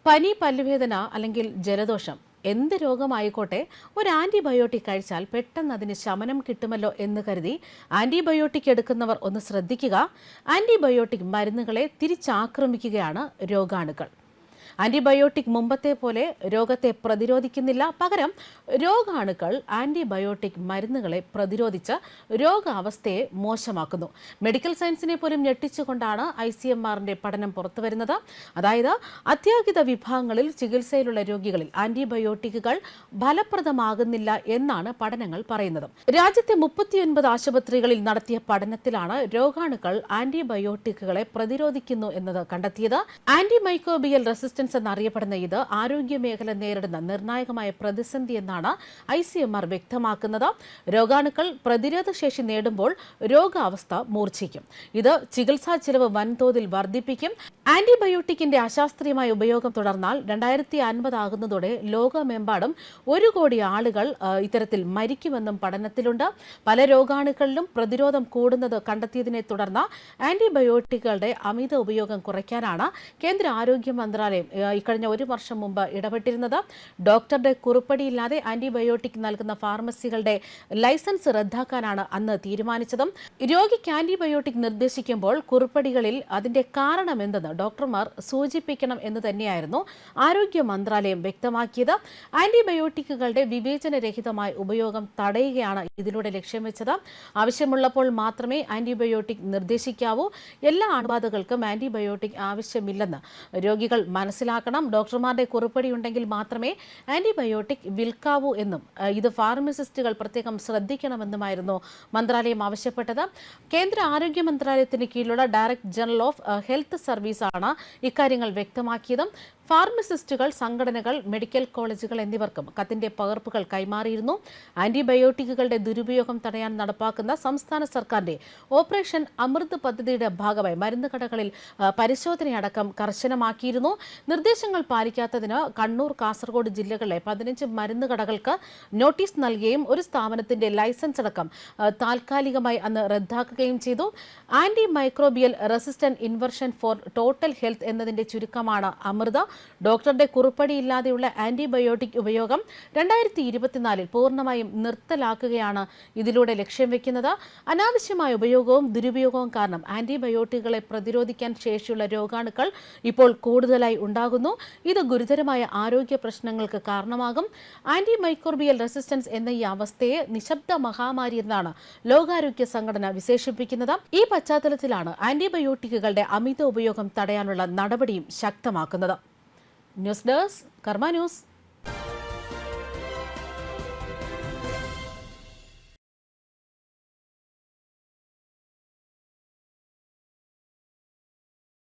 പനി, പല്ലുവേദന അല്ലെങ്കിൽ ജലദോഷം എന്ത് രോഗമായിക്കോട്ടെ ഒരു ആന്റിബയോട്ടിക് കഴിച്ചാൽ പെട്ടെന്ന് അതിന് ശമനം കിട്ടുമല്ലോ എന്ന് കരുതി ആന്റിബയോട്ടിക് എടുക്കുന്നവർ ഒന്ന് ശ്രദ്ധിക്കുക. ആന്റിബയോട്ടിക് മരുന്നുകളെ തിരിച്ചാക്രമിക്കുകയാണ് രോഗാണുക്കൾ. ആന്റിബയോട്ടിക് മുമ്പത്തെ പോലെ രോഗത്തെ പ്രതിരോധിക്കുന്നില്ല. പകരം രോഗാണുക്കൾ ആന്റിബയോട്ടിക് മരുന്നുകളെ പ്രതിരോധിച്ച് രോഗാവസ്ഥയെ മോശമാക്കുന്നു. മെഡിക്കൽ സയൻസിനെ പോലും ഞെട്ടിച്ചുകൊണ്ടാണ് ICMRന്റെ പഠനം പുറത്തുവരുന്നത്. അതായത് അത്യാഹിത വിഭാഗങ്ങളിൽ ചികിത്സയിലുള്ള രോഗികളിൽ ആന്റിബയോട്ടിക്കുകൾ ഫലപ്രദമാകുന്നില്ല എന്നാണ് പഠനങ്ങൾ പറയുന്നത്. രാജ്യത്തെ 39 ആശുപത്രികളിൽ നടത്തിയ പഠനത്തിലാണ് രോഗാണുക്കൾ ആന്റിബയോട്ടിക്കുകളെ പ്രതിരോധിക്കുന്നു എന്നത് കണ്ടെത്തിയത്. ആന്റിമൈക്രോബിയൽ റെസിസ്റ്റൻസ് എന്നറിയപ്പെടുന്ന ഇത് ആരോഗ്യ മേഖല നേരിടുന്ന നിർണായകമായ പ്രതിസന്ധി എന്നാണ് ICMR വ്യക്തമാക്കുന്നത്. രോഗാണുക്കൾ പ്രതിരോധ ശേഷി നേടുമ്പോൾ രോഗാവസ്ഥ മൂർച്ഛിക്കും. ഇത് ചികിത്സാ ചെലവ് വൻതോതിൽ വർദ്ധിപ്പിക്കും. ആന്റിബയോട്ടിക്കിന്റെ അശാസ്ത്രീയമായ ഉപയോഗം തുടർന്നാൽ 2050 ആകുന്നതോടെ ലോകമെമ്പാടും 1 കോടി ആളുകൾ ഇത്തരത്തിൽ മരിക്കുമെന്നും പഠനത്തിലുണ്ട്. പല രോഗാണുക്കളിലും പ്രതിരോധം കൂടുന്നത് കണ്ടെത്തിയതിനെ തുടർന്ന് ആന്റിബയോട്ടിക്കുകളുടെ അമിത ഉപയോഗം കുറയ്ക്കാനാണ് കേന്ദ്ര ആരോഗ്യ മന്ത്രാലയം ഇക്കഴിഞ്ഞ 1 വർഷം മുമ്പ് ഇടപെട്ടിരുന്നത്. ഡോക്ടറുടെ കുറിപ്പടിയില്ലാതെ ആന്റിബയോട്ടിക് നൽകുന്ന ഫാർമസികളുടെ ലൈസൻസ് റദ്ദാക്കാനാണ് അന്ന് തീരുമാനിച്ചതും. രോഗിക്ക് ആന്റിബയോട്ടിക് നിർദ്ദേശിക്കുമ്പോൾ കുറിപ്പടികളിൽ അതിന്റെ കാരണം എന്തെന്ന് ഡോക്ടർമാർ സൂചിപ്പിക്കണം എന്ന് തന്നെയായിരുന്നു ആരോഗ്യ മന്ത്രാലയം വ്യക്തമാക്കിയത്. ആന്റിബയോട്ടിക്കുകളുടെ വിവേചനരഹിതമായ ഉപയോഗം തടയുകയാണ് ഇതിലൂടെ ലക്ഷ്യം വെച്ചത്. ആവശ്യമുള്ളപ്പോൾ മാത്രമേ ആന്റിബയോട്ടിക് നിർദ്ദേശിക്കാവൂ. എല്ലാ അണുബാധകൾക്കും ആന്റിബയോട്ടിക് ആവശ്യമില്ലെന്ന് രോഗികൾ മനസ്സിലാക്കണം. ഡോക്ടർമാരുടെ കുറിപ്പടി ഉണ്ടെങ്കിൽ മാത്രമേ ആന്റിബയോട്ടിക് വിൽക്കാവൂ എന്നും ഇത് ഫാർമസിസ്റ്റുകൾ പ്രത്യേകം ശ്രദ്ധിക്കണമെന്നുമായിരുന്നു മന്ത്രാലയം ആവശ്യപ്പെട്ടത്. കേന്ദ്ര ആരോഗ്യ മന്ത്രാലയത്തിന് കീഴിലുള്ള ഡയറക്ടർ ജനറൽ ഓഫ് ഹെൽത്ത് സർവീസാണ് ഇക്കാര്യങ്ങൾ വ്യക്തമാക്കിയത്. ഫാർമസിസ്റ്റുകൾ, സംഘടനകൾ, മെഡിക്കൽ കോളേജുകൾ എന്നിവർക്കും കത്തിന്റെ പകർപ്പുകൾ കൈമാറിയിരുന്നു. ആന്റിബയോട്ടിക്കുകളുടെ ദുരുപയോഗം തടയാൻ നടപ്പാക്കുന്ന സംസ്ഥാന സർക്കാരിന്റെ ഓപ്പറേഷൻ അമൃത് പദ്ധതിയുടെ ഭാഗമായി മരുന്ന് കടകളിൽ പരിശോധനയടക്കം കർശനമാക്കിയിരുന്നു. നിർദ്ദേശങ്ങൾ പാലിക്കാത്തതിന് കണ്ണൂർ, കാസർഗോഡ് ജില്ലകളിലെ 15 മരുന്ന് കടകൾക്ക് നോട്ടീസ് നൽകുകയും ഒരു സ്ഥാപനത്തിന്റെ ലൈസൻസ് അടക്കം താൽക്കാലികമായി അന്ന് റദ്ദാക്കുകയും ചെയ്തു. Anti microbial resistant inversion for total health എന്നതിന്റെ ചുരുക്കമാണ് അമൃത. ഡോക്ടറുടെ കുറിപ്പടിയില്ലാതെയുള്ള ആന്റിബയോട്ടിക് ഉപയോഗം 2024 പൂർണ്ണമായും നിർത്തലാക്കുകയാണ് ഇതിലൂടെ ലക്ഷ്യം വെക്കുന്നത്. അനാവശ്യമായ ഉപയോഗവും ദുരുപയോഗവും കാരണം ആന്റിബയോട്ടിക്കുകളെ പ്രതിരോധിക്കാൻ ശേഷിയുള്ള രോഗാണുക്കൾ ഇപ്പോൾ കൂടുതലായി ഉണ്ടാകുന്നു. ഇത് ഗുരുതരമായ ആരോഗ്യ പ്രശ്നങ്ങൾക്ക് കാരണമാകും. ആന്റിമൈക്രോബിയൽ റെസിസ്റ്റൻസ് എന്ന ഈ അവസ്ഥയെ നിശബ്ദ മഹാമാരി എന്നാണ് ലോകാരോഗ്യ സംഘടന വിശേഷിപ്പിക്കുന്നത്. ഈ പശ്ചാത്തലത്തിലാണ് ആന്റിബയോട്ടിക്കുകളുടെ അമിത ഉപയോഗം തടയാനുള്ള നടപടിയും ശക്തമാക്കുന്നത്. ന്യൂസ് ഡെസ്ക്, കർമ്മ ന്യൂസ്.